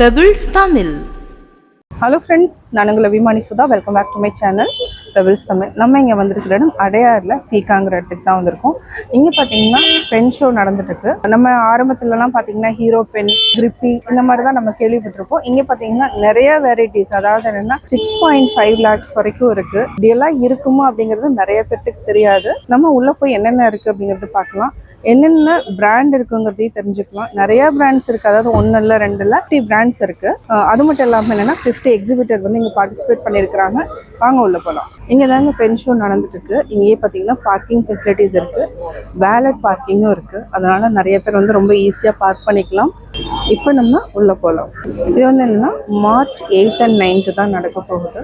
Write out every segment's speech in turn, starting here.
Pebbles Tamil. Hello friends, நான் உங்கள் அபிமானி Sudha. Welcome back to my channel Pebbles Tamil. நம்ம இங்கே வந்துருக்கிற இடம் அடையாறில் பீக்காங்கிற இடத்துக்கு தான் வந்திருக்கோம். இங்கே பார்த்தீங்கன்னா பென் ஷோ நடந்துட்டுருக்கு. நம்ம ஆரம்பத்துலலாம் பார்த்தீங்கன்னா ஹீரோ பென், கிரிப்பி இந்த மாதிரி தான் நம்ம கேள்விப்பட்டிருப்போம். இங்கே பார்த்தீங்கன்னா நிறைய வெரைட்டிஸ், அதாவது என்னென்னா 6.5 lakhs வரைக்கும் இருக்குது. இப்படியெல்லாம் இருக்குமோ அப்படிங்கிறது நிறைய பேர்த்துக்கு தெரியாது. நம்ம உள்ளே போய் என்னென்ன இருக்குது அப்படிங்கிறது பார்க்கலாம். என்னென்ன பிராண்ட் இருக்குங்கிறதையும் தெரிஞ்சுக்கலாம். நிறைய பிராண்ட்ஸ் இருக்குது, அதாவது 1 இல்லை 2 இல்லை 50 பிராண்ட்ஸ் இருக்குது. அது மட்டும் இல்லாமல் என்னென்னா 50 எக்ஸிபிட்டர் வந்து இங்கே பார்ட்டிசிபேட் பண்ணியிருக்கிறாங்க. வாங்க உள்ள போகலாம். இங்கே தாங்க பென் ஷோ நடந்துட்டு இருக்கு. இங்கேயே பார்த்தீங்கன்னா பார்க்கிங் ஃபெசிலிட்டிஸ் இருக்குது, வேலட் பார்க்கிங்கும் இருக்குது. அதனால நிறைய பேர் வந்து ரொம்ப ஈஸியாக பார்க் பண்ணிக்கலாம். இப்போ நம்ம உள்ளே போகலாம். இது வந்து என்னென்னா March 8th and 9th தான் நடக்க போகுது.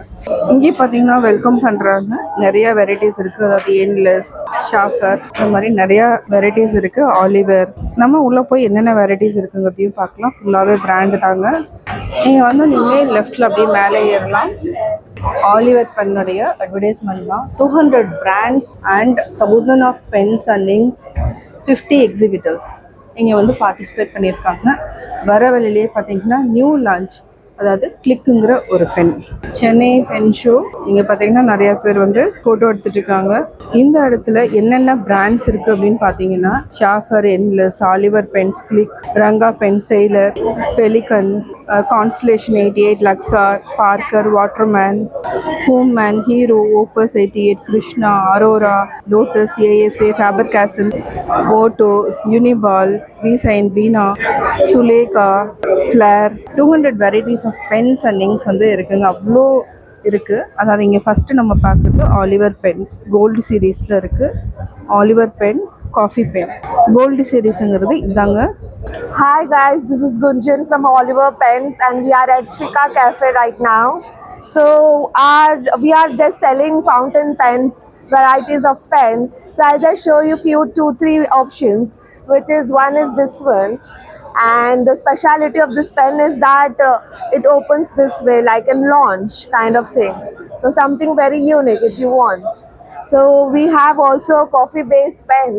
இங்கே பார்த்தீங்கன்னா வெல்கம் பண்ணுறாங்க. நிறைய வெரைட்டிஸ் இருக்குது, அதாவது என்லெஸ், ஷாஃபர், இந்த மாதிரி நிறைய வெரைட்டிஸ் இருக்குது. ஆலிவர், நம்ம உள்ளே போய் என்னென்ன வெரைட்டிஸ் இருக்குங்கிறதையும் பார்க்கலாம். ஃபுல்லாகவே பிராண்டு தாங்க. நீங்கள் வந்து நீங்கள் லெஃப்டில் அப்படியே மேலே ஏறலாம். ஆலிவர் பென்னுடைய அட்வர்டைஸ்மெண்ட் தான். 200 brands and 1000 of pens and inks, 50 exhibitors இங்கே வந்து பார்ட்டிசிபேட் பண்ணியிருக்காங்க. வர வழியிலேயே பார்த்தீங்கன்னா நியூ லான்ச், அதாவது கிளிக்குங்கிற ஒரு பென், சென்னை பென் ஷோ. இங்கே பார்த்தீங்கன்னா நிறைய பேர் வந்து ஃபோட்டோ எடுத்துட்டு இருக்காங்க. இந்த இடத்துல என்னென்ன பிராண்ட்ஸ் இருக்குது அப்படின்னு பார்த்தீங்கன்னா Sheaffer, Endless, Oliver pens, Click, Ranga pen, Sailor, Pelikan, Constellation 88, Luxor, Parker, Waterman, ஹோம்மேன், Hero, Opus 88, Krishna, Aurora, Lotus, ASA, Faber Castell, Otto, Uniball, விசைன், பீனா, Sulekha, Flair. 200 varieties of pens and inks வந்து இருக்குங்க. அவ்வளோ இருக்குது. அதாவது இங்கே ஃபஸ்ட்டு நம்ம பார்க்குறது ஆலிவர் பென்ஸ். கோல்டு சீரீஸில் இருக்குது Oliver pen, coffee pen. Gold சீரீஸுங்கிறது இதாங்க. Hi guys, this is Gunjan from Oliver Pens and we are at Fika Cafe right now. So we are just selling fountain pens, varieties of pen. So I'll just show you few 2-3 options, which is one is this one. And the speciality of this pen is that it opens this way like a launch kind of thing. So something very unique if you want. So we have also a coffee based pen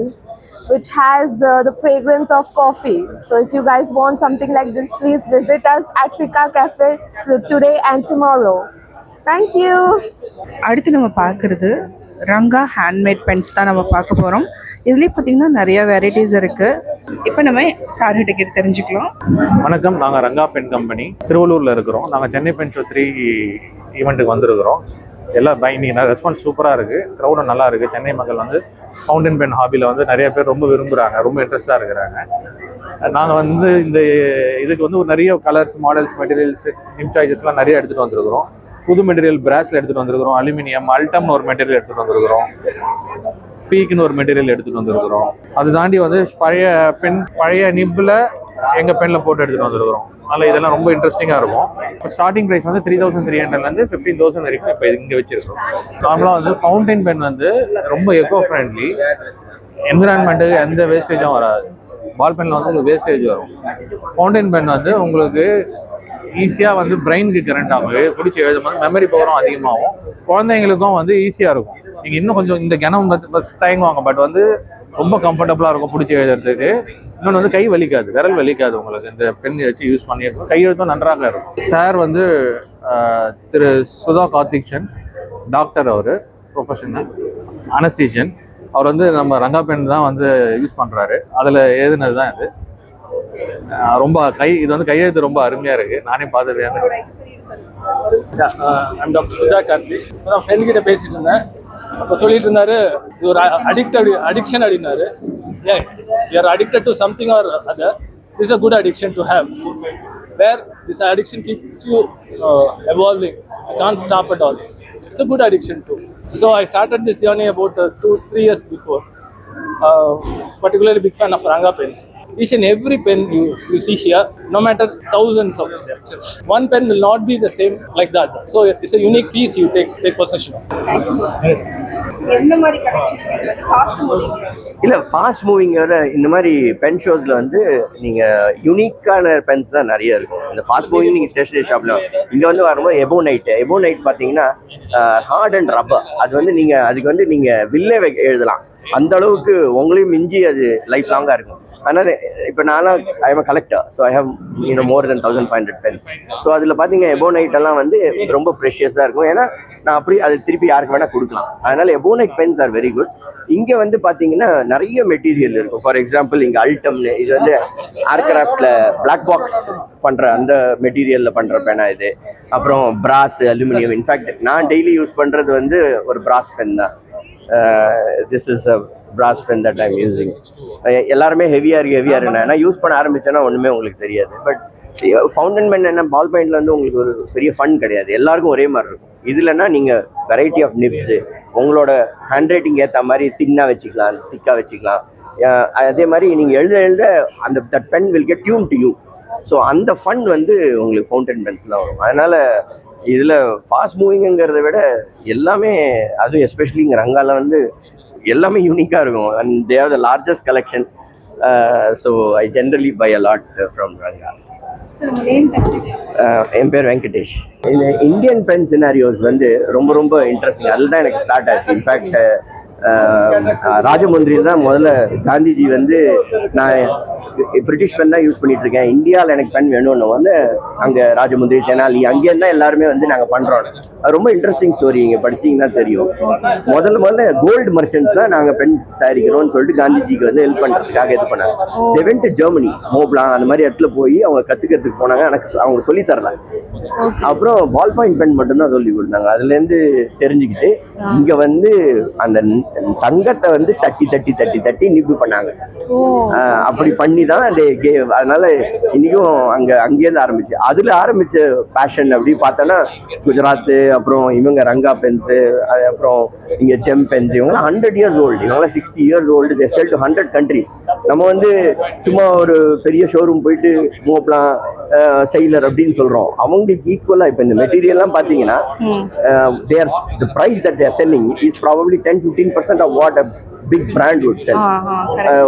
which has the fragrance of coffee. So if you guys want something like this, please visit us at Fika Cafe today and tomorrow. Thank you. அடுத்து நம்ம பார்க்குறது Ranga handmade Benz தான் நம்ம பார்க்க போகிறோம். இதுலேயே பார்த்தீங்கன்னா நிறைய வெரைட்டிஸ் இருக்குது. இப்போ நம்ம சார்கிட்ட கிட்ட தெரிஞ்சுக்கலாம். வணக்கம், நாங்கள் ரங்கா பென் கம்பெனி திருவள்ளூரில் இருக்கிறோம். நாங்கள் சென்னை பென் ஷோ 3 ஈவெண்ட்டுக்கு வந்திருக்கிறோம். எல்லாம் இன்னைக்கு ரெஸ்பான்ஸ் சூப்பராக இருக்குது, க்ரௌடும் நல்லா இருக்குது. சென்னை மக்கள் வந்து ஃபவுண்டன் பென் ஹாபியில் வந்து நிறைய பேர் ரொம்ப விரும்புகிறாங்க, ரொம்ப இன்ட்ரெஸ்டாக இருக்கிறாங்க. நாங்கள் வந்து இந்த இதுக்கு வந்து ஒரு நிறைய கலர்ஸ், மாடல்ஸ், மெட்டீரியல்ஸ், நிம் சாய்ஸஸ்லாம் நிறைய எடுத்துகிட்டு வந்திருக்கிறோம். புது மெட்டீரியல் பிராஸில் எடுத்துகிட்டு வந்திருக்கிறோம். அலுமினியம், அல்டம்னு ஒரு மெட்டீரியல் எடுத்துகிட்டு வந்திருக்கிறோம். பீக்குன்னு ஒரு மெட்டீரியல் எடுத்துகிட்டு வந்திருக்கிறோம். அது தாண்டி வந்து பழைய பென், பழைய நிப்பில் எங்கள் பெண்ணில் போட்டு எடுத்துகிட்டு வந்திருக்கிறோம். அதனால் இதெல்லாம் ரொம்ப இன்ட்ரெஸ்டிங்காக இருக்கும். இப்போ ஸ்டார்டிங் ப்ரைஸ் வந்து 3300 15,000 வரைக்கும் இப்போ இங்கே வச்சுருக்கோம். நார்மலாக வந்து ஃபவுண்டைன் பென் வந்து ரொம்ப எக்கோ ஃப்ரெண்ட்லி, என்விரான்மெண்ட்டுக்கு எந்த வேஸ்டேஜும் வராது. பால் பெனில் வந்து உங்களுக்கு வேஸ்டேஜ் வரும். ஃபவுண்டைன் பென் வந்து உங்களுக்கு ஈஸியாக வந்து பிரெயினுக்கு கரண்ட் ஆகும். பிடிச்சி எழுதும்போது மெமரி பவரும் அதிகமாகும். குழந்தைங்களுக்கும் வந்து ஈஸியாக இருக்கும். நீங்கள் இன்னும் கொஞ்சம் இந்த கனம் தயங்குவாங்க, பட் வந்து ரொம்ப கம்ஃபர்டபுளாக இருக்கும் பிடிச்சி எழுதுறதுக்கு. இன்னொன்று வந்து கை வலிக்காது, விரல் வலிக்காது உங்களுக்கு இந்த பென் வச்சு யூஸ் பண்ணியிருக்கோம். கையெழுத்தும் நன்றாக இருக்கும். சார் வந்து திரு சுதா கார்த்திக்சன், டாக்டர், அவர் ப்ரொஃபஷனல் அனஸ்தீஷியன். அவர் வந்து நம்ம ரங்கா பென் தான் வந்து யூஸ் பண்ணுறாரு. அதில் எழுதுனது தான் இது. ரொம்ப இது வந்து கையெழுத்து ரொம்ப அருமையாக இருக்குது. நானே பார்த்துருக்கேன். டாக்டர் சுதா கார்த்திக். நான் ஃப்ரெண்ட் கிட்ட பேசிட்டு இருந்தேன். அப்போ சொல்லிட்டு இருந்தாரு, இது ஒரு அடிக்ஷன் அப்படின்னாரு. And you're addicted to something or other, this a good addiction to have, where this addiction keeps you evolving, you can't stop at all. It's a good addiction too. So I started this journey about 2-3 years before. Particularly big fan of Ranga pens. Each and every pen you see here, no matter thousands of them, one pen will not be the same like that. So it's a unique piece you take possession of. எந்த மாதிரி collection? Fast moving இல்லை, fast மூவிங்கோட இந்த மாதிரி pen ஷோஸில் வந்து நீங்கள் யூனிக்கான Benz தான் நிறைய இருக்கும். இந்த ஃபாஸ்ட் மூவிங் நீங்கள் ஸ்டேஷனரி ஷாப்பில் இங்கே வந்து வரும்போது எபோ நைட் பார்த்தீங்கன்னா ஹார்ட் அண்ட் ரப்பர். அது வந்து அதுக்கு வந்து நீங்கள் வில்லே எழுதலாம். அந்த அளவுக்கு உங்களையும் மிஞ்சி அது லைஃப் லாங்காக இருக்கும். அதனால் இப்போ நானும் I am collector, so I have more than 1500 pens. ஸோ அதில் பார்த்தீங்க எபோனைட் எல்லாம் வந்து ரொம்ப ப்ரெஷியஸாக இருக்கும். ஏன்னா நான் அப்படி அது திருப்பி யாருக்கு வேணால் கொடுக்கலாம். அதனால் ebonite Benz are very good. இங்கே வந்து பார்த்தீங்கன்னா நிறைய மெட்டீரியல் இருக்கும். ஃபார் எக்ஸாம்பிள் இங்கே அல்டம்னு, இது வந்து ஏர்கிராஃப்டில் பிளாக் பாக்ஸ் பண்ணுற அந்த மெட்டீரியலில் பண்ணுற பேனா இது. அப்புறம் பிராஸ், அலுமினியம். இன்ஃபேக்ட் நான் டெய்லி யூஸ் பண்ணுறது வந்து ஒரு பிராஸ் பென் தான். This is a brass pen that I'm using. எல்லாருமே ஹெவியாக இருக்கு. நான் யூஸ் பண்ண ஆரம்பிச்சேன்னா ஒன்றுமே உங்களுக்கு தெரியாது. பட் ஃபவுண்டன் பென் என்ன, பால் பாயிண்ட்ல வந்து உங்களுக்கு ஒரு பெரிய ஃபன் கிடையாது, எல்லாருக்கும் ஒரே மாதிரி இருக்கும். இதுலன்னா நீங்கள் வெரைட்டி ஆஃப் நிப்ஸு உங்களோட ஹேண்ட் ரைட்டிங் ஏற்ற மாதிரி தின்னாக வச்சுக்கலாம், திக்காக வச்சுக்கலாம். அதே மாதிரி நீங்கள் எழுத அந்த that pen will get tune to you. So அந்த ஃபன் வந்து உங்களுக்கு ஃபவுண்டன் பென்ஸ்லாம் வரும். அதனால் இதில் ஃபாஸ்ட் மூவிங்கிறத விட எல்லாமே, அதுவும் எஸ்பெஷலி இங்கே ரங்காவில் வந்து எல்லாமே யூனிக்காக இருக்கும். And they have the largest collection. So I generally buy a lot from Ranga. என் பேர் வெங்கடேஷ். இந்த இந்தியன் பென் சினாரியோஸ் வந்து ரொம்ப ரொம்ப இன்ட்ரெஸ்டிங். அதில் தான் எனக்கு ஸ்டார்ட் ஆச்சு. இன்ஃபேக்ட் ராஜமுந்திரியில் தான் முதல்ல காந்திஜி வந்து நான் பிரிட்டிஷ் பென் தான் யூஸ் பண்ணிட்டு இருக்கேன், இந்தியாவில் எனக்கு பென் வேணும்னு வந்து அங்கே ராஜமுந்திரி, தெனாலி அங்கேருந்து தான் எல்லாருமே வந்து நாங்கள் பண்ணுறோம். அது ரொம்ப இன்ட்ரெஸ்டிங் ஸ்டோரி. இங்கே படிச்சிங்கன்னா தெரியும். முதல்ல கோல்டு மர்ச்சன்ட்ஸ் தான் நாங்கள் பென் தயாரிக்கிறோம்னு சொல்லிட்டு காந்திஜிக்கு வந்து ஹெல்ப் பண்ணுறதுக்காக இது பண்ணாங்க. தே வென்ட் டு ஜெர்மனி, மோப்லாங் அந்த மாதிரி இடத்துல போய் அவங்க கற்றுக்கிறதுக்கு போனாங்க. எனக்கு அவங்க சொல்லி தரல. அப்புறம் பால் பாயிண்ட் பென் மட்டும்தான் சொல்லி கொடுத்தாங்க. அதுலேருந்து தெரிஞ்சுக்கிட்டு இங்கே வந்து அந்த தங்கத்தை வந்து தட்டி தட்டி தட்டி தட்டி நிப்பு பண்ணாங்க. அப்படி பண்ணி தான் அதனால இன்னைக்கும் அங்கேருந்து ஆரம்பிச்சு. அதுல ஆரம்பிச்ச பேஷன் அப்படி பார்த்தோன்னா குஜராத், அப்புறம் இவங்க ரங்கா பென்ஸு, அப்புறம் இங்க ஜெம் பென்ஸ், இவங்களாம் 100 years old, இவங்களாம் 60 years old. they sell to 100 countries. நம்ம வந்து சும்மா ஒரு பெரிய ஷோரூம் போயிட்டு மோப்லாம் செயிலர் அப்படின்னு சொல்றோம். அவங்களுக்கு ஈக்குவலா இப்ப இந்த மெட்டீரியல்லாம் பாத்தீங்கன்னா the price that they are selling is probably 10-15% of what a big brand would sell.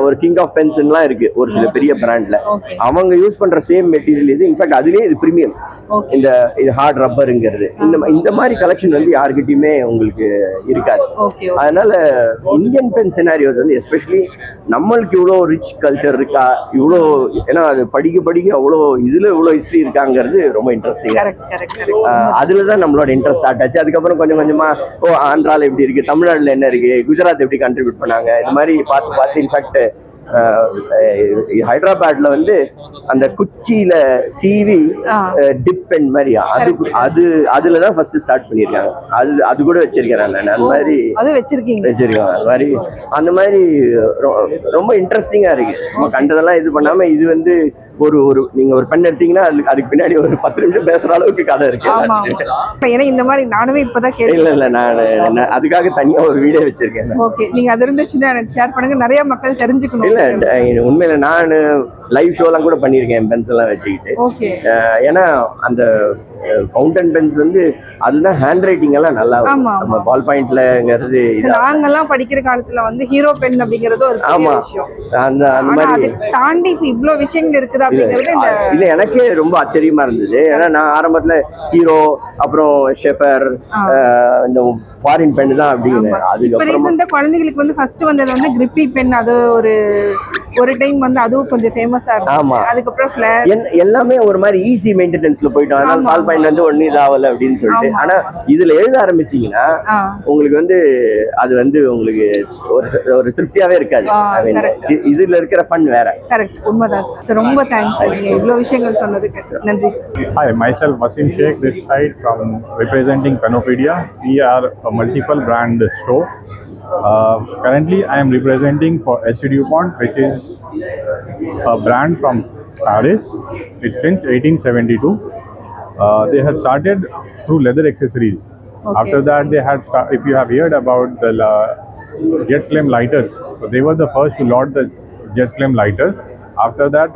ஒரு கிங் ஆஃப் பென்ஸ்லாம் இருக்கு ஒரு சில பெரிய பிராண்ட்ல. அவங்க யூஸ் பண்ற சேம் மெட்டீரியல் இது. இன்ஃபேக்ட் அதுலயே இது பிரீமியம். இந்த இது ஹார்ட் ரப்பருங்கிறது இந்த மாதிரி கலெக்ஷன் வந்து யாருக்கிட்டையுமே உங்களுக்கு இருக்காது. அதனால இந்தியன் பென் சினாரியோஸ் வந்து எஸ்பெஷலி நம்மளுக்கு இவ்வளோ ரிச் கல்ச்சர் இருக்கா, இவ்வளோ, ஏன்னா அது படிக்க அவ்வளோ இதுல இவ்வளோ ஹிஸ்ட்ரி இருக்காங்கிறது ரொம்ப இன்ட்ரெஸ்டிங்கா. அதுல தான் நம்மளோட இன்ட்ரெஸ்ட் ஸ்டார்ட் ஆச்சு. அதுக்கப்புறம் கொஞ்சம் கொஞ்சமா ஆந்திரால எப்படி இருக்கு, தமிழ்நாடுல என்ன இருக்கு, குஜராத் எப்படி கண்ட்ரிபியூட் பண்ணாங்க, இந்த மாதிரி பார்த்து இன்ஃபேக்ட் ஹைதராபாத்ல வந்து அந்த குச்சியில சீவி டிப் பென் மாதிரி அதுலதான் ஃபர்ஸ்ட் ஸ்டார்ட் பண்ணிருக்காங்க. அது கூட வச்சிருக்கேன் நான். அந்த மாதிரி வச்சிருக்கேன். அந்த மாதிரி ரொம்ப இன்ட்ரெஸ்டிங்கா இருக்கு. சும்மா கண்டதெல்லாம் இது பண்ணாம இது வந்து ஒரு நீங்க ஒரு பெண் எடுத்தீங்கன்னா அதுக்கு பின்னாடி ஒரு 10 நிமிஷம் பேசுற அளவுக்கு கதை இருக்கு. ஏன்னா இந்த மாதிரி நானுமே இப்பதான் கேட்டேன். இல்ல நான் அதுக்காக தனியா ஒரு வீடியோ வச்சிருக்கேன். ஓகே, நீங்க அது இருந்துச்சுன்னா எனக்கு ஷேர் பண்ணுங்க, நிறைய மக்கள் தெரிஞ்சுக்கணும். இல்ல உண்மையில நான் லைவ் ஷோலாம் கூட பண்ணியிருக்கேன் பென்ஸ் எல்லாம் வச்சுக்கிட்டு. ஏன்னா அந்த ஃபவுண்டன் பென்ஸ் வந்து அதுதான் ஹேண்ட் ரைட்டிங் எல்லாம் நல்லா இருக்கும். நம்ம பால் பாயிண்ட்லங்கிறது நாங்கெல்லாம் படிக்கிற காலத்துல வந்து ஹீரோ பென் அப்படிங்கிறது ஒரு விஷயம். அந்த மாதிரி தாண்டி இவ்ளோ விஷயங்கள் இருக்குது அப்படிங்கிறது இல்ல எனக்கே ரொம்ப ஆச்சரியமா இருந்தது. ஏன்னா நான் ஆரம்பத்துல ஹீரோ, அப்புறம் ஷெஃபர், இந்த ஃபாரின் பென் தான் அப்படின்னு. அதுக்கப்புறம் குழந்தைகளுக்கு வந்து ஃபர்ஸ்ட் வந்தது வந்து கிரிப்பி பென். அது ஒரு டைம் வந்து அதுவும் கொஞ்சம் ஃபேமஸா இருந்துச்சு. அதுக்கப்புறம் ஃபிளேர் எல்லாமே ஒரு மாதிரி ஈஸி மெயின்டெனன்ஸ்ல போயிட்டோம். அதனால பால் பாயிண்ட் வந்து ஒண்ணு இதாவல அப்படின்னு சொல்லிட்டு. ஆனா இதுல எழுத ஆரம்பிச்சீங்கன்னா உங்களுக்கு வந்து அது வந்து உங்களுக்கு ஒரு திருப்தியாவே இருக்காது. இதுல இருக்கிற ஃபன் வேற. கரெக்ட், உண்மைதான் சார். ரொம்ப தேங்க்ஸ் சார், நீங்க இவ்வளவு விஷயங்கள் சொன்னதுக்கு நன்றி. Hi, myself Wasim Sheikh this side from representing Penopedia. We are a multiple brand store. Currently I am representing for ST DuPont, which is a brand from Paris. It's since 1872. They had started through leather accessories. After that they had if you have heard about the jet flame lighters, so they were the first to launch the jet flame lighters. After that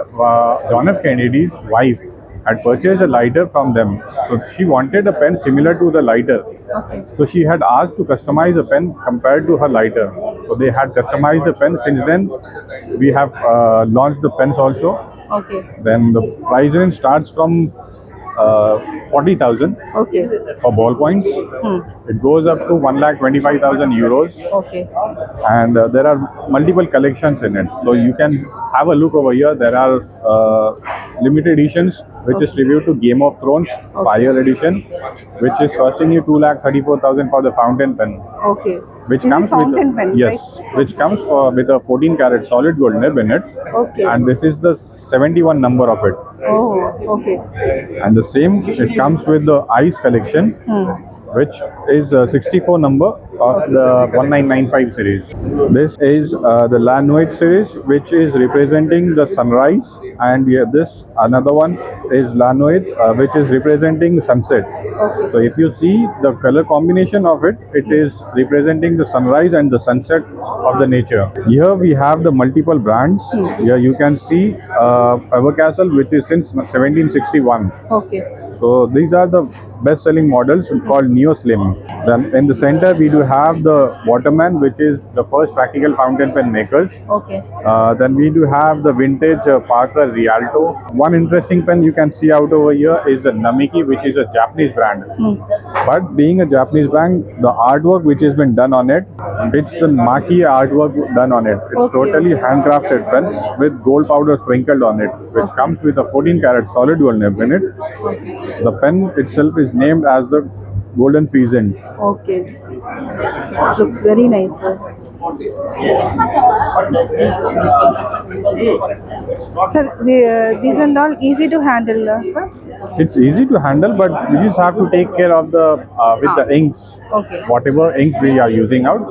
John F. Kennedy's wife had purchased a lighter from them, so she wanted a pen similar to the lighter. So she had asked to customize a pen compared to her lighter. So they had customized the pen. Since then we have launched the pens also. Then the price range starts from 40,000 Okay. for ballpoints. It goes up to 1,25,000 euros. Okay. And there are multiple collections in it. So you can have a look over here. There are limited editions which is reviewed to Game of Thrones Fire Edition, which is costing you 2,34,000 for the fountain pen. Okay. Which This comes is fountain with pen, yes, which comes with a 14 karat solid gold nib in it. Okay. And this is the 71 number of it. Oh, okay. And the same, it comes with the ice collection, which is 64 number of the 1995 series. This is the Lanoit series, which is representing the sunrise, and this another one is Lanoit, which is representing sunset. Okay. So if you see the color combination of it, it is representing the sunrise and the sunset of the nature. Here we have the multiple brands. Here you can see Faber-Castell, which is since 1761. Okay. So these are the best-selling models called Neo Slim. Then in the center we do have the Waterman, which is the first practical fountain pen makers. Okay. Then we do have the vintage Parker Rialto. One interesting pen you can see out over here is the Namiki, which is a Japanese brand. But being a Japanese brand, the artwork which has been done on it, it's the Maki artwork done on it. It's totally handcrafted pen with gold powder sprinkled on it, which comes with a 14 karat solid gold nib in it. The pen itself is named as the Golden Pheasant. Okay. Looks very nice, sir. Sir, these are all easy to handle, sir? It's easy to handle, but you just have to take care of the with the inks. Okay. Whatever inks we are using out,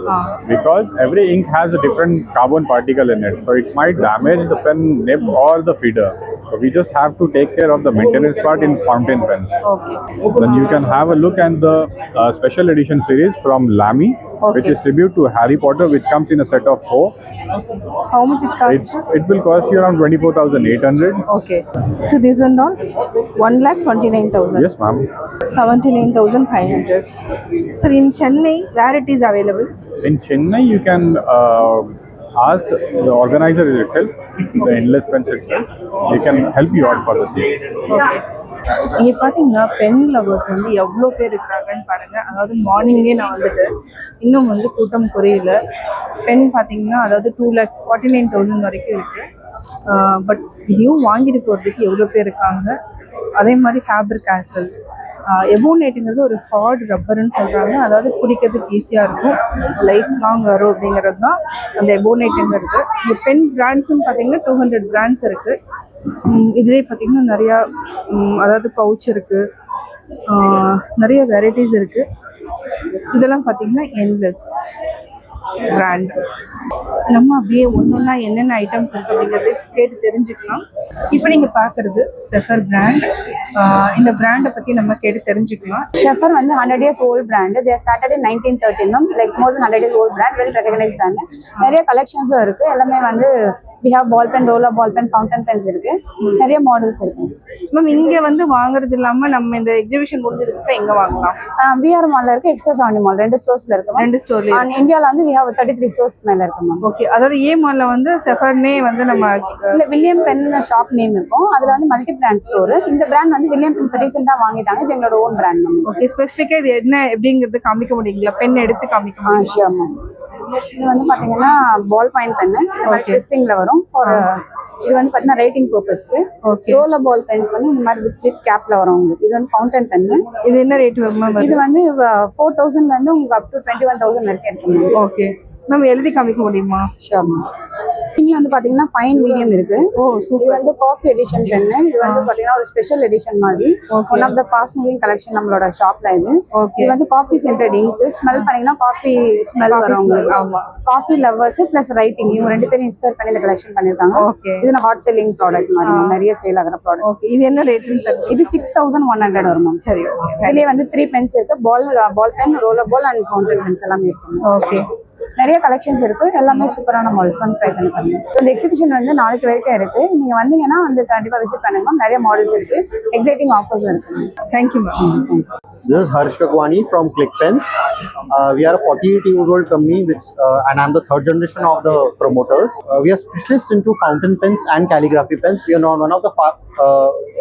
because every ink has a different carbon particle in it, so it might damage the pen nib or the feeder. So we just have to take care of the maintenance part in fountain pens. Okay. Then you can have a look at the special edition series from Lamy, which is tribute to Harry Potter, which comes in a set of 4. How much it costs? It will cost you around 24,800. Okay. So these are all 1,29,000. Yes, ma'am. 79,500. Sir, in Chennai, where it is available? In Chennai, you can ask the organizer itself, the Endless Pens itself. They can help you out for the same. Okay. இங்கே பார்த்தீங்கன்னா pen lovers வந்து எவ்வளோ பேர் இருக்கிறாங்கன்னு பாருங்க. அதாவது மார்னிங்கே நான் வந்துட்டு இன்னும் வந்து கூட்டம் குறையல. பென் பார்த்தீங்கன்னா அதாவது 2,49,000 வரைக்கும் இருக்கு. பட் இதையும் வாங்கிட்டு போகிறதுக்கு எவ்வளோ பேர் இருக்காங்க. அதே மாதிரி Faber-Castell எபோனேட்டுங்கிறது ஒரு ஹார்ட் ரப்பர்னு சொல்கிறாங்க. அதாவது பிடிக்கிறதுக்கு ஈஸியாக இருக்கும், லைஃப் லாங் வரும் அப்படிங்கிறது தான் அந்த எபோனேட்டுங்கிறது. இந்த பென் பிராண்ட்ஸ்ன்னு பார்த்தீங்கன்னா 200 பிராண்ட்ஸ் இருக்குது. இதுலேயே பார்த்தீங்கன்னா நிறையா அதாவது பவுச் இருக்குது, நிறைய வெரைட்டிஸ் இருக்குது. இதெல்லாம் பார்த்தீங்கன்னா என்லெஸ் பிராண்ட். நம்ம அப்படியே ஒன்றா என்னென்ன ஐட்டம்ஸ் இருக்குது அப்படிங்கிறது கேட்டு தெரிஞ்சுக்கலாம். இப்போ நீங்கள் பார்க்குறது செஃபர் பிராண்ட். இந்த பிராண்டை பற்றி நம்ம கேட்டு தெரிஞ்சுக்கலாம். ஷெஃபர் வந்து 100 years old brand. They started in 1913, like more than 100 years old brand, well recognized brand. நிறைய கலெக்ஷன்ஸும் இருக்கு. எல்லாமே வந்து we have ball pen, roller ball pen, fountain pens இருக்கு. நிறைய மாடல்ஸ் இருக்கு. மேம் இங்கே வந்து வாங்குறது இல்லாமல் நம்ம இந்த எக்ஸிபிஷன் முடிஞ்சதுக்கு எங்கே வாங்கலாம்? பிஆர் மால்ல இருக்கு, எக்ஸ்பிரஸ் அவனி மால், 2 ஸ்டோர்ஸ்ல இருக்கு. 2 ஸ்டோர்ல. இந்தியாவில் வந்து we have 33 ஸ்டோர்ஸ் மேல இருக்கு மேம். ஓகே. அதாவது ஏ மால்ல வந்து செஃபர்னே வந்து நம்ம இல்ல வில்லியம் பென் ஷாப் நேம் இருக்கும். அதுல வந்து மல்டி பிராண்ட் ஸ்டோர். இந்த பிராண்ட் வந்து வில்லியம் பென் ரீசெண்டா வாங்கிட்டாங்க. இது எங்களோட ஓன் பிராண்ட் மேம். ஓகே. ஸ்பெசிஃபிக்கா இது என்ன எப்படிங்கிறது காமிக்க முடியுங்களா? பென் எடுத்து காமிக்க முடியுமா? Sure ma'am. இது வந்து பாத்தீங்கன்னா பால் பாயிண்ட் பென், இந்த மாதிரி ட்விஸ்டிங்ல வரும். ஃபார் இது வந்து பாத்தீங்கன்னா ரைட்டிங் பர்பஸ்க்கு. ரோலர் பால் பென்ஸ் வந்து இந்த மாதிரி வித் கேப்ல வரும் உங்களுக்கு. இது வந்து ஃபவுண்டன் பென். இது என்ன ரேட் வரும் மேம்? இது வந்து 4,000ல இருந்து உங்களுக்கு அப் டு 21,000 வரைக்கும் இருக்கு. ஓகே மேம், எழுதி காமிக்க முடியுமா? Sure ma'am. இங்க வந்து பாத்தீங்கன்னா ஃபைன் மீடியம் இருக்கு. இது வந்து காஃபி எடிஷன் பென். இது வந்து பாத்தீங்கன்னா ஒரு ஸ்பெஷல் எடிஷன் மாதிரி. One of the fast moving collection நம்மளோட ஷாப்ல இது. இது வந்து காஃபி சென்டர்ட் இங்க். ஸ்மெல் பண்ணீங்கன்னா காஃபி ஸ்மெல் வரும் உங்களுக்கு. ஆமா. காஃபி லவர்ஸ் பிளஸ் ரைட்டிங் இவங்க 2 பேரும் இன்ஸ்பயர் பண்ணி இந்த கலெக்ஷன் பண்ணிருக்காங்க. இது ஹாட் செல்லிங் ப்ராடக்ட் மாதிரி, நிறைய சேல் ஆகிற ப்ராடக்ட். ஓகே. இது என்ன ரேட்? இது 6,100 வரும் மேம். சரி. இதுலயே வந்து 3 பென்ஸ் இருக்கு. Ball pen, roller ball and fountain pens எல்லாமே இருக்கு. ஓகே. நிறைய கலெக்ஷன்ஸ் இருக்கு. எல்லாமே சூப்பரான மாடல்ஸ் வந்து ட்ரை பண்ணி பாருங்க. இந்த எக்ஸிபிஷன் வந்து நாளைக்கு வரைக்கும் இருக்கு. நீங்க வந்தீங்கன்னா வந்து கண்டிப்பா விசிட் பண்ணுங்க. நிறைய மாடல்ஸ் இருக்கு. எக்ஸைட்டிங் ஆஃபர்ஸ் இருக்கு. Thank you ma'am. This is Harsh Kagwani from Click Pens. We are a 48-year-old company, and I'm the third generation of the promoters. We are specialists into fountain pens and calligraphy pens. We are now one of the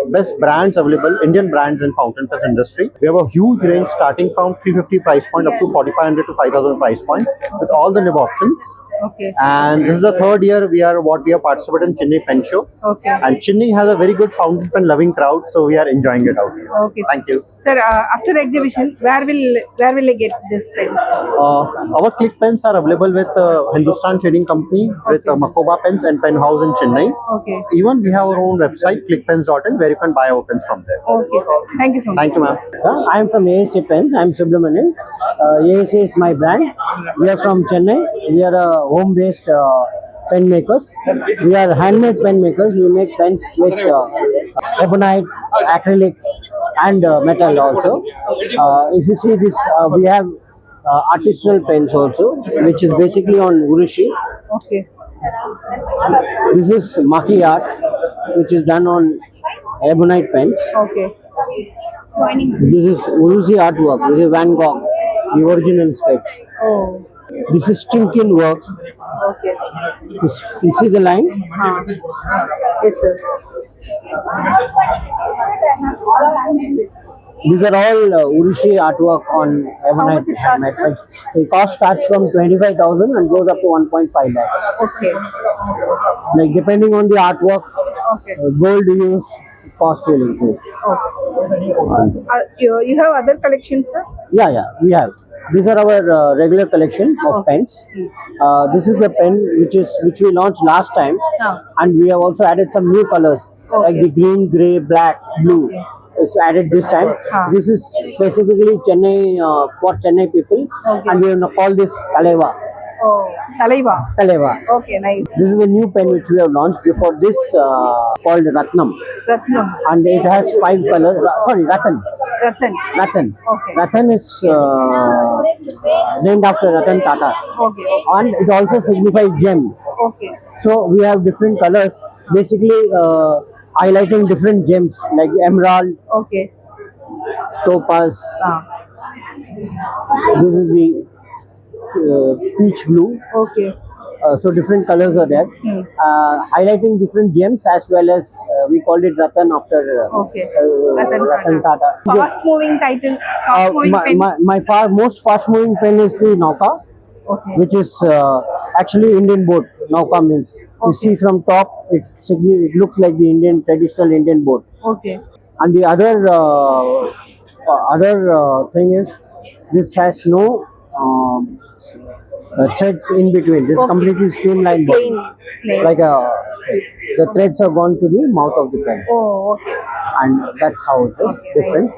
best brands available, Indian brands in fountain pens industry. We have a huge range starting from 350 price point up to 4500 to 5000 price point with all the nib options. Okay. And this is the third year we are participated in Chennai Pen Show. Okay. And Chennai has a very good fountain pen loving crowd, so we are enjoying it out here. Okay. Thank you. Sir, after exhibition, where will I get this pen? Our Click Pens are available with Hindustan Trading Company, with Makoba Pens and Pen House in Chennai. Okay. Even we have our own website, clickpens.in, where you can buy our pens from there. Okay, sir. Thank you so much. Thank you, ma'am. I am from ASA Pens. I am Subramanian. ASA is my brand. We are from Chennai. We are home-based pen makers. We are handmade pen makers. We make pens with ebonite, acrylic, and metal also. If you see this, we have artisanal pens also, which is basically on urushi. Okay. This is maki art, which is done on ebonite pens. Okay. This is urushi artwork. This is Van Gogh, the original sketch. Oh. This is Chinkin work. Okay. You see the line? Yes, sir. These are all urushi artwork on ebonite. much it costs, sir? The cost starts from 25,000 and goes up to 1.5 lakhs. Okay. Like depending on the artwork, Okay. gold used, cost will increase. You have other collections, sir? Yeah, we have. These are our regular collection of pens. This is the pen which we launched last time, and we have also added some new colors like the green, grey, black, blue. It's added this time. This is specifically Chennai for Chennai people, and we have called this Taleva. Oh, Talaiva. Taleva. Okay, nice. This is a new pen which we have launched. Before this, called Ratnam, Ratnam. and it has 5 colors. Sorry, Ratan. Ratan. Ratan. Okay. Ratan is named after Ratan Tata, Okay. and it also signifies gem. Okay. So we have different colors, basically highlighting different gems like emerald, Okay. topaz. Ah. This is the peach blue. Okay. So different colors are there, highlighting different gems, as well as we called it Ratan after Okay. Ratan Tata. Fast moving title. Fast moving pens. My most fast moving pen is the Nauka, Okay. which is actually Indian boat. Nauka means you see from top, it looks like the traditional Indian boat. Okay. And the other thing is, this has no threads in between. This is completely streamlined body. Plain. Like the threads are gone to the mouth of the pen, Oh, okay. and that's how it is different.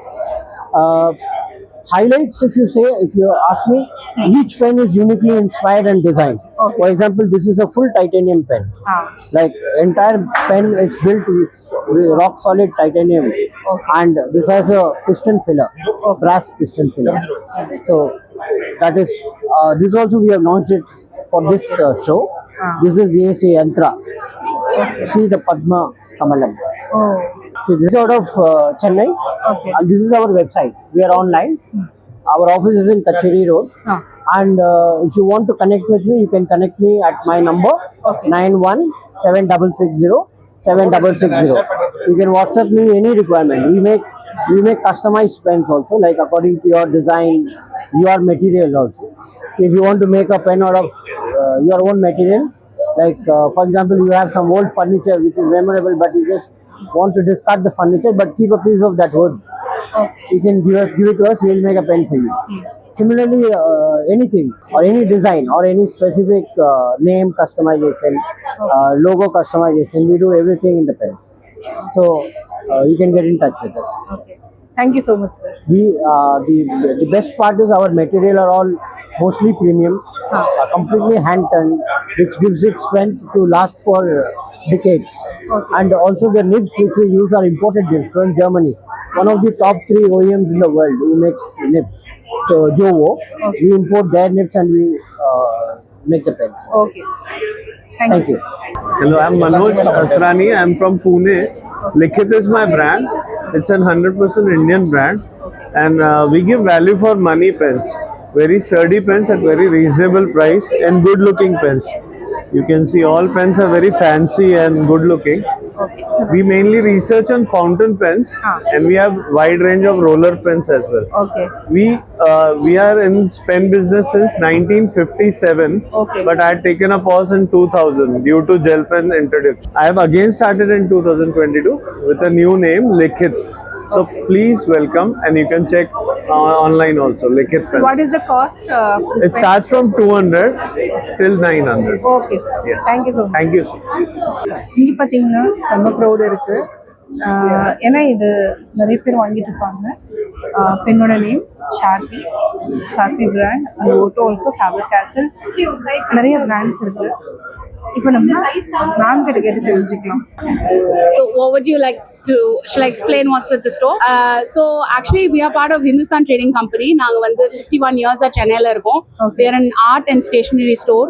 Highlights, if you ask me, each pen is uniquely inspired and designed. Okay. For example, this is a full titanium pen. Like entire pen is built with rock solid titanium, and this has a piston filler, brass piston filler. So that is this also we have launched it for this show. This is ASA Yantra. See the Padma Kamalam. Oh. So this is out of Chennai, and this is our website. We are online. Our office is in Kacheri Road. And if you want to connect with me, you can connect me at my number 9176607660. You can WhatsApp me any requirement. We make customized pens also, like according to your design, your material also. If you want to make a pen out of your own material, like for example, you have some old furniture which is memorable, but you just want to discard the furniture but keep a piece of that wood, you can give it to us. We will make a pen for you. Similarly, anything or any design or any specific name customization, logo customization, we do everything in the pens. So you can get in touch with us. Okay. Thank you so much, sir. The best part is our material are all mostly premium, completely hand turned, which gives it strength to last for decades. And also the nibs which we use are imported nibs from Germany. One of the top 3 OEMs in the world who makes nibs. So Jowo, we import their nibs and we make the pens. Okay. Thank you. Hello, I'm Manoj Asrani. I'm from Pune. Likhit is my brand. It's a 100% Indian brand. and we give value for money pens. Very sturdy pens at very reasonable price and good looking pens. You can see all pens are very fancy and good looking. Okay. We mainly research on fountain pens and we have wide range of roller pens as well. Okay. We are in pen business since 1957, Okay. but I had taken a pause in 2000 due to gel pen introduction. I have again started in 2022 with a new name, Likhit. So please welcome, and you can check online also, Likhit pens. What is the cost? It starts from 200 till 900. Okay, sir. Yes. Thank you so much. Thank you. இங்கே பார்த்தீங்கன்னா செம்ம crowd இருக்கு. ஏன்னா இது நிறைய பேர் வாங்கிட்டு இருப்பாங்க. பெண்ணோட நேம் ஷார்பி பிராண்ட், அந்த ஓட்டோ ஆல்சோ, ஃபேபர் கேசல், நிறைய பிராண்ட்ஸ் இருக்கு. இப்போ நம்ம மேம் கிட்ட கேட்டு தெரிஞ்சுக்கலாம். So what would you like to, shall I explain what's at the store? So actually we are part of Hindustan Trading Company. நாங்க வந்து 51 years சென்னையில இருக்கோம். We are an art and stationery store.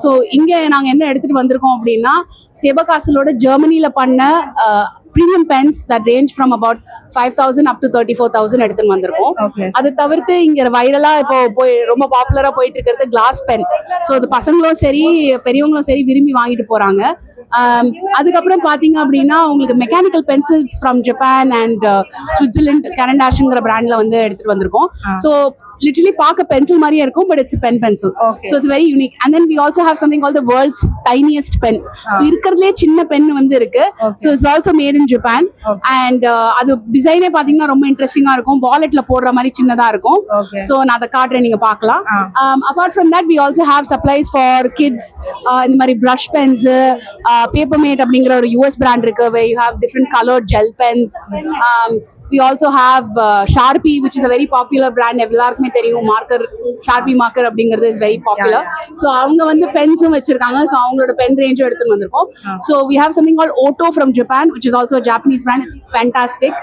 So இங்க நாங்க என்ன எடுத்துட்டு வந்திருக்கோம் அப்படின்னா, ஃபேபர் காசலோட ஜெர்மனில பண்ண premium pens that range from about 5,000 up to 34,000 எடுத்துன்னு வந்திருக்கோம். அது தவிர்த்து இங்க வைரலா இப்போ ரொம்ப பாப்புலரா போயிட்டு இருக்கிறது கிளாஸ் பென். ஸோ அது பசங்களும் சரி பெரியவங்களும் சரி விரும்பி வாங்கிட்டு போறாங்க. அதுக்கப்புறம் பாத்தீங்க அப்படின்னா உங்களுக்கு mechanical pencils from Japan and Switzerland கரண்டாஷ்ங்கிற பிராண்ட்ல வந்து எடுத்துட்டு வந்திருக்கோம். ஸோ literally பார்க்க பென்சில் மாதிரியே இருக்கும், but it's a pen pencil. So it's very unique. And then we also have something called the world's tiniest pen. So இருக்கிறதுலே சின்ன பென் வந்து இருக்கு. So it's also made in Japan. And அது டிசைனே பாத்தீங்கன்னா ரொம்ப இன்ட்ரெஸ்டிங்கா இருக்கும், வாலெட்ல போடுற மாதிரி சின்னதா இருக்கும். So நான் அதை காட்டுறேன், நீங்க பார்க்கலாம். Apart from that we also have supplies for kids. இந்த மாதிரி brush pens, Papermate அப்படிங்கிற ஒரு US brand இருக்கு, where you have different colored gel pens. We also have Sharpie, which is a very popular brand. எல்லாருக்குமே தெரியும், marker Sharpie marker அப்படிங்கிறது is very popular. So அவங்க வந்து பென்ஸும் வச்சிருக்காங்க. ஸோ அவங்களோட பென் ரேஞ்சும் எடுத்துன்னு வந்திருக்கோம். So we have something called Otto from Japan, which is also a Japanese brand. It's fantastic.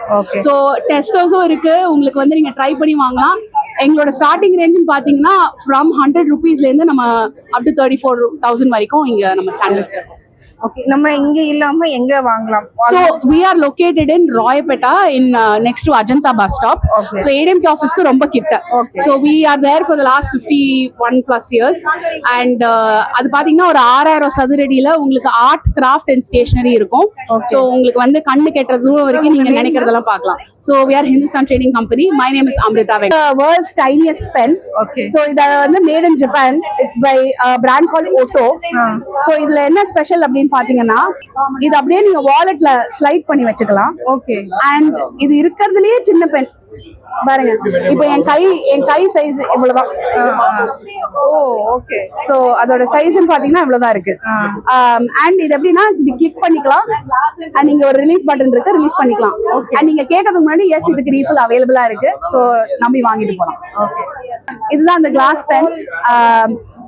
So testers-உம் இருக்கு, உங்களுக்கு வந்து நீங்க ட்ரை பண்ணி வாங்கலாம். எங்களோட ஸ்டார்டிங் ரேஞ்சுன்னு பாத்தீங்கன்னா from 100 rupeesல இருந்து நம்ம up to 34,000 வரைக்கும் இங்க நம்ம ஸ்டாண்டர்ட் வச்சிருக்கோம். ஓகே, நம்ம இங்க இல்லாம எங்க வாங்கலாம்? So we are located in Royapeta in next to Ajanta bus stop. So ADMK office க்கு ரொம்ப கிட்ட. So we are there for the last 51 plus years. And அது பாத்தீங்கன்னா ஒரு 6,000 சதுரடியில உங்களுக்கு ஆர்ட், கிராஃப்ட் அண்ட் ஸ்டேஷனரி இருக்கும். So உங்களுக்கு வந்து கண்ணு கெட்டுற தூரம் வரைக்கும் நீங்க நினைக்கிறதெல்லாம் பார்க்கலாம். So we are Hindustan Trading Company. My name is Amrita Venkat. The world's tiniest pen. So இது வந்து made in Japan. It's by a brand called Otto. So இதுல என்ன ஸ்பெஷல் அப்படின்னு பாத்தீங்கன்னா, இது அப்படியே நீங்க வாலெட்ல ஸ்லைட் பண்ணி வச்சுக்கலாம். ஓகே. அண்ட் இது இருக்கிறதுலயே சின்ன பென் பாருங்க. இப்போ என் கை சைஸ் இவ்வளவுதான். ஓ ஓகே. சோ அதோட சைஸ்ன்னு பாத்தீங்கன்னா இவ்வளவுதான் இருக்கு. அண்ட் இது எப்படின்னா இப்படி கிளிக் பண்ணிக்கலாம், அண்ட் நீங்க ஒரு ரிலீஸ் பட்டன் இருக்கு, ரிலீஸ் பண்ணிக்கலாம். அண்ட் நீங்க கேட்கறதுக்கு முன்னாடி எஸ் இதுக்கு ரீஃபில் அவைலபிளா இருக்கு, சோ நம்பி வாங்கிட்டு போலாம். ஓகே, இதுதான் அந்த கிளாஸ் பென்.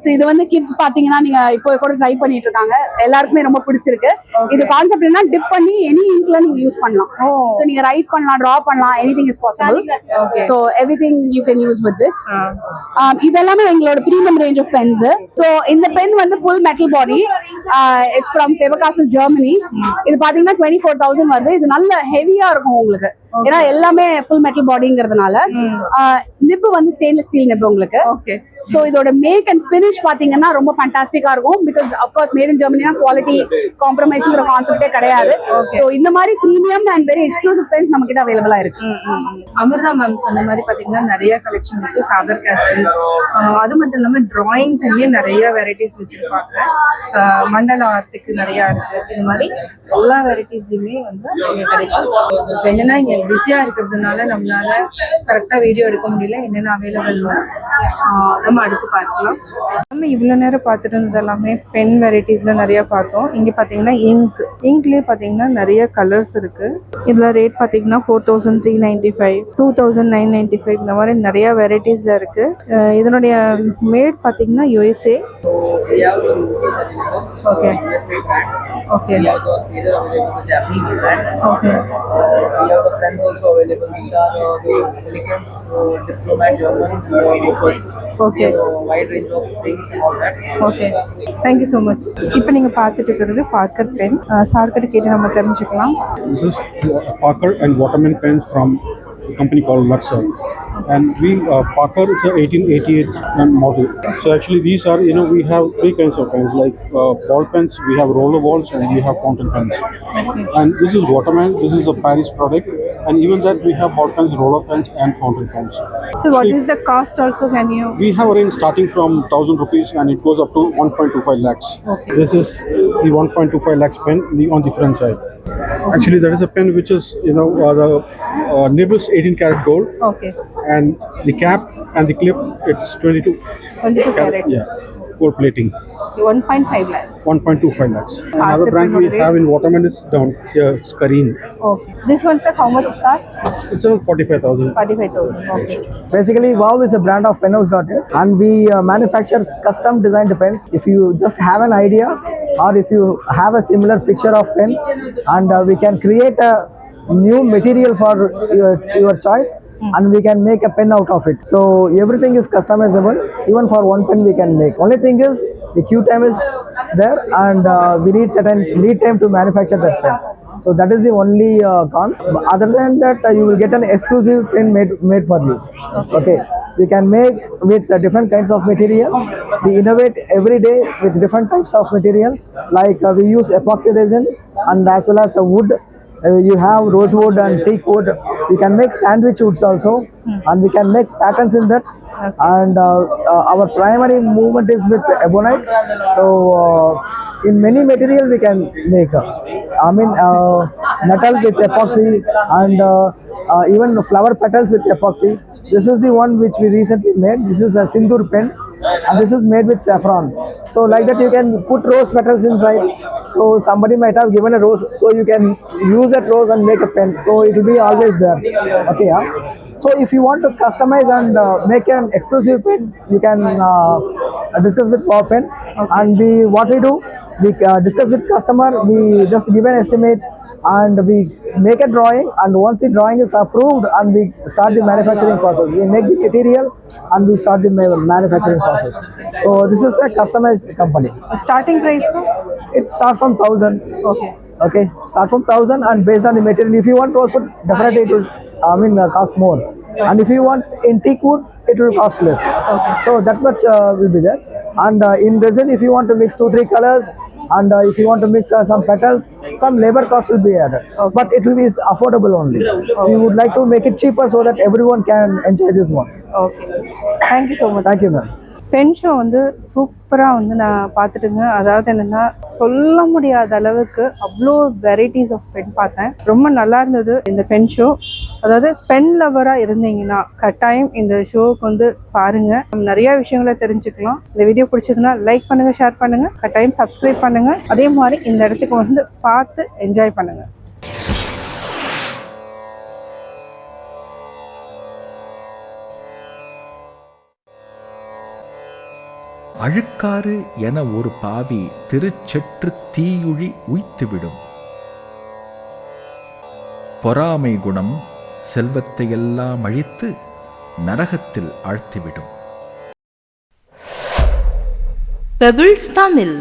ஸோ இது வந்து கிட்ஸ் பாத்தீங்கன்னா நீங்க இப்போ கூட ட்ரை பண்ணிட்டு இருக்காங்க, எல்லாருக்குமே ரொம்ப பிடிச்சிருக்கு. இது கான்செப்ட் என்ன, டிப் பண்ணி எனி இங்க்ல நீங்க யூஸ் பண்ணலாம். ஸோ நீங்க ரைட் பண்ணலாம், டிரா பண்ணலாம், anything is possible. So everything you can use with this. இதெல்லாமே எங்களோட premium range of pens. So இந்த பென் வந்து full metal body. It's from Faber Castell Germany. இது பாத்தீங்கன்னா 24,000 வருது. இது நல்ல ஹெவியா இருக்கும் உங்களுக்கு, ஏன்னா எல்லாமே ஃபுல் மெட்டல் பாடிங்கிறதுனால. நிப்பு வந்து ஸ்டெயின்லெஸ் ஸ்டீல் நிப்பு உங்களுக்கு. ஓகே. ஸோ இதோட மேக் அண்ட் ஃபினிஷ் பாத்தீங்கன்னா ரொம்ப ஃபேண்டாஸ்டிக்கா இருக்கும். பிகாஸ் அஃப்கோர்ஸ் மேட் இன் ஜெர்மனினா குவாலிட்டி காம்ப்ரமைஸ்ங்கிற கான்செப்டே கிடையாது. ஸோ இந்த மாதிரி premium and very exclusive pens நம்ம கிட்ட அவைலபிளா இருக்கு. அமிர்தா மேம் சொன்ன மாதிரி பாத்தீங்கன்னா நிறைய கலெக்ஷன் இருக்கு. ஃபேபர் கேசல், அது மட்டும் இல்லாம டிராயிங்ஸ்லயே நிறைய வெரைட்டிஸ் வச்சிருப்பாங்க. மண்டல ஆர்ட்டுக்கு நிறைய இருக்கு. இது மாதிரி எல்லா வெரைட்டிஸ்லயுமே வந்து இங்க கிடைக்கும். என்னன்னா இங்க பிஸியா இருக்கிறதுனால நம்மளால கரெக்டா வீடியோ எடுக்க முடியல. என்னென்ன அவைலபிள் நம்ம அடுத்து பார்க்கலாம். நம்ம இவ்வளோ நேரம் பார்த்துட்டு இருந்தது எல்லாமே பென் வெரைட்டிஸில் நிறைய பார்த்தோம். இங்கே பார்த்தீங்கன்னா இங்க்லேயே பார்த்தீங்கன்னா நிறைய கலர்ஸ் இருக்குது. இதில் ரேட் பார்த்தீங்கன்னா 4,395, 2,995 இந்த மாதிரி நிறைய வெரைட்டிஸில் இருக்குது. இதனுடைய மேட் பார்த்தீங்கன்னா USA. Okay okay. Japanese brand. Okay. We have the pens also available, which are the Elegance, Diplomat, German, Okay. wide range of things and all that. Okay, thank you so much. இப்போ நீங்கள் பார்த்துட்டு இருக்கிறது Parker pen. சார்கிட்ட கேட்டு நம்ம தெரிஞ்சுக்கலாம். This is Parker and Waterman pens from company called Luxor, and we Parker is a 1888 model. So actually these are, we have three kinds of pens, like ball pens, we have roller balls, and we have fountain pens. And this is Waterman, this is a Paris product, and even that we have ball pens, roller pens, and fountain pens. So what is the cost also, can you? We have a range starting from 1,000 rupees and it goes up to 1.25 lakhs. Okay. This is the 1.25 lakhs pen on the front side. Actually, that is a pen which is, the nibbles 18 karat gold. Okay. And the cap and the clip, it's 22 carat. Yeah, gold plating. 1.5 lakhs. 1.25 lakhs. Another brand we have in Waterman is down here, it's Kareen. Okay. This one, sir, how much it cost? It's around 45,000. 45,000. Okay. Basically, Wow is a brand of penhouse.in, and we manufacture custom designed pens. If you just have an idea, or if you have a similar picture of pen, and we can create a new material for your choice, and we can make a pen out of it. So everything is customizable. Even for one pen we can make. Only thing is the queue time is there, and we need certain lead time to manufacture that pen. So that is the only cons. Other than that, you will get an exclusive pen made for you. Okay. We can make with different kinds of material. We innovate every day with different types of material. Like we use epoxy resin and as well as wood. You have rosewood and teak wood. We can make sandwich woods also, and we can make patterns in that. And our primary movement is with ebonite. So in many material we can make. Metal with epoxy, and even flower petals with epoxy. This is the one which we recently made. This is a Sindoor pen, and this is made with saffron. So like that you can put rose petals inside. So somebody might have given a rose, so you can use that rose and make a pen. So it will be always there. Okay, yeah. So if you want to customize and make an exclusive pen, you can discuss with Wow Pen. And what we do, we discuss with customer. We just give an estimate, and we make a drawing, and once the drawing is approved, and we start the manufacturing process. We make the material and we start the manufacturing process. So this is a customized company. Starting price? It starts from 1,000. Okay. Okay, start from 1,000, and based on the material, if you want rosewood, definitely it will cost more. And if you want in teak wood, it will cost less. Okay. So that much will be there. And in resin, if you want to mix 2-3 colors, and if you want to mix some petals, some labor cost will be added. Okay. But it will be affordable only. Okay. We would like to make it cheaper so that everyone can enjoy this one. Okay. Thank you so much. Thank you, ma'am. Pen show வந்து சூப்பராக வந்து நான் பார்த்துட்டுங்க. அதாவது என்னென்னா சொல்ல முடியாத அளவுக்கு அவ்வளோ வெரைட்டிஸ் ஆஃப் பென் பார்த்தேன். ரொம்ப நல்லா இருந்தது இந்த பென் ஷோ. அதாவது பென் லவராக இருந்தீங்கன்னா கட்டாயம் இந்த ஷோவுக்கு வந்து பாருங்கள். நம்ம நிறையா விஷயங்களை தெரிஞ்சுக்கலாம். இந்த வீடியோ பிடிச்சதுன்னா லைக் பண்ணுங்கள், ஷேர் பண்ணுங்கள், கட்டாயம் சப்ஸ்கிரைப் பண்ணுங்கள். அதே மாதிரி இந்த இடத்துக்கு வந்து பார்த்து என்ஜாய் பண்ணுங்கள். அழுக்காறு என ஒரு பாவி திருச்செற்று தீயுழி உய்த்துவிடும். பொறாமை குணம் செல்வத்தையெல்லாம் அழித்து நரகத்தில் ஆழ்த்திவிடும். பெபிள்ஸ் தமிழ்.